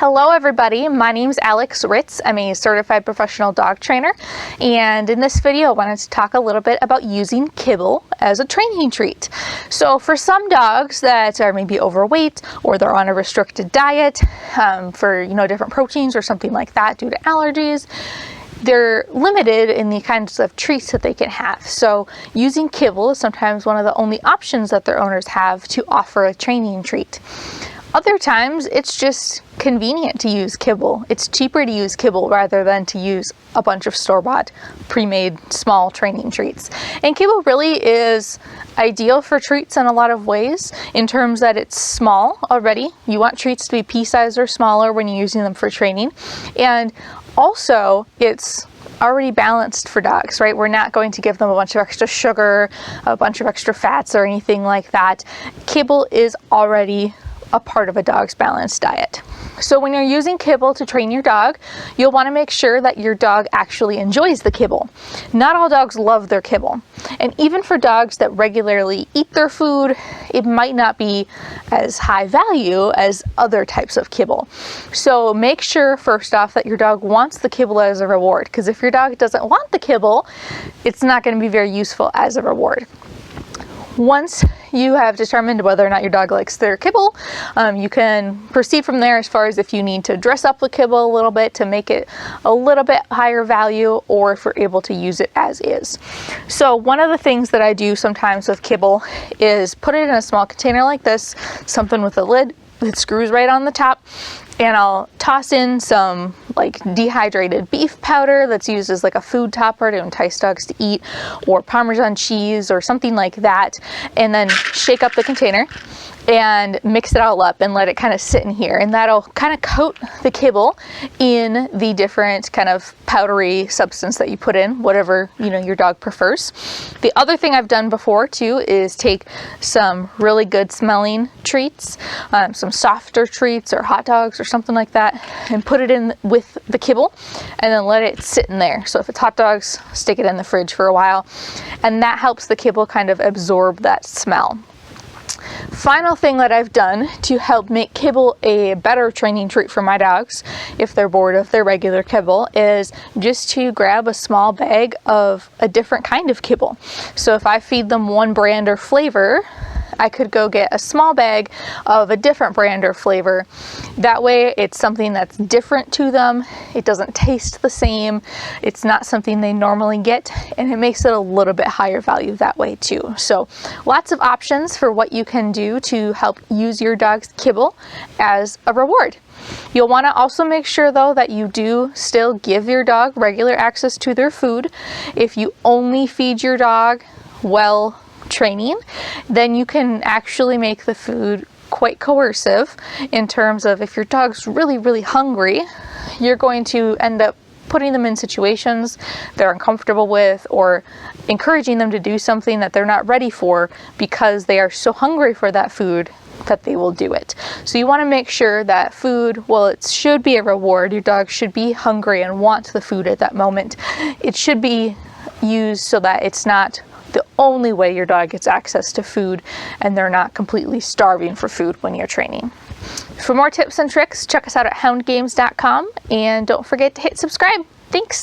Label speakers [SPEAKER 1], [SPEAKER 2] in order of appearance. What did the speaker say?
[SPEAKER 1] Hello everybody, my name is Alex Ritz. I'm a certified professional dog trainer, and in this video I wanted to talk a little bit about using kibble as a training treat. So for some dogs that are maybe overweight or they're on a restricted diet for different proteins or something like that due to allergies, they're limited in the kinds of treats that they can have. So using kibble is sometimes one of the only options that their owners have to offer a training treat. Other times it's just convenient to use kibble. It's cheaper to use kibble rather than to use a bunch of store-bought pre-made small training treats. And kibble really is ideal for treats in a lot of ways, in terms that it's small already. You want treats to be pea size or smaller when you're using them for training. And also it's already balanced for dogs, right? We're not going to give them a bunch of extra sugar, a bunch of extra fats or anything like that. Kibble is already a part of a dog's balanced diet. So when you're using kibble to train your dog, you'll want to make sure that your dog actually enjoys the kibble. Not all dogs love their kibble. And even for dogs that regularly eat their food, it might not be as high value as other types of kibble. So make sure first off that your dog wants the kibble as a reward, because if your dog doesn't want the kibble, it's not going to be very useful as a reward. Once you have determined whether or not your dog likes their kibble, you can proceed from there as far as if you need to dress up the kibble a little bit to make it a little bit higher value, or if we're able to use it as is. So one of the things that I do sometimes with kibble is put it in a small container like this, something with a lid that screws right on the top, and I'll toss in some like dehydrated beef powder that's used as like a food topper to entice dogs to eat, or parmesan cheese or something like that, and then shake up the container and mix it all up and let it kind of sit in here, and that'll kind of coat the kibble in the different kind of powdery substance that you put in, whatever your dog prefers. The other thing I've done before too is take some really good smelling treats, some softer treats or hot dogs or something like that, and put it in with the kibble and then let it sit in there. So if it's hot dogs, stick it in the fridge for a while, and that helps the kibble kind of absorb that smell. Final thing that I've done to help make kibble a better training treat for my dogs, if they're bored of their regular kibble, is just to grab a small bag of a different kind of kibble. So if I feed them one brand or flavor, I could go get a small bag of a different brand or flavor. That way it's something that's different to them. It doesn't taste the same. It's not something they normally get, and it makes it a little bit higher value that way too. So lots of options for what you can do to help use your dog's kibble as a reward. You'll want to also make sure though that you do still give your dog regular access to their food. If you only feed your dog well training, then you can actually make the food quite coercive, in terms of if your dog's really hungry, you're going to end up putting them in situations they're uncomfortable with, or encouraging them to do something that they're not ready for because they are so hungry for that food that they will do it. So you want to make sure that food, well, it should be a reward. Your dog should be hungry and want the food at that moment. It should be used so that it's not the only way your dog gets access to food and they're not completely starving for food when you're training. For more tips and tricks, check us out at houndgames.com, and don't forget to hit subscribe. Thanks.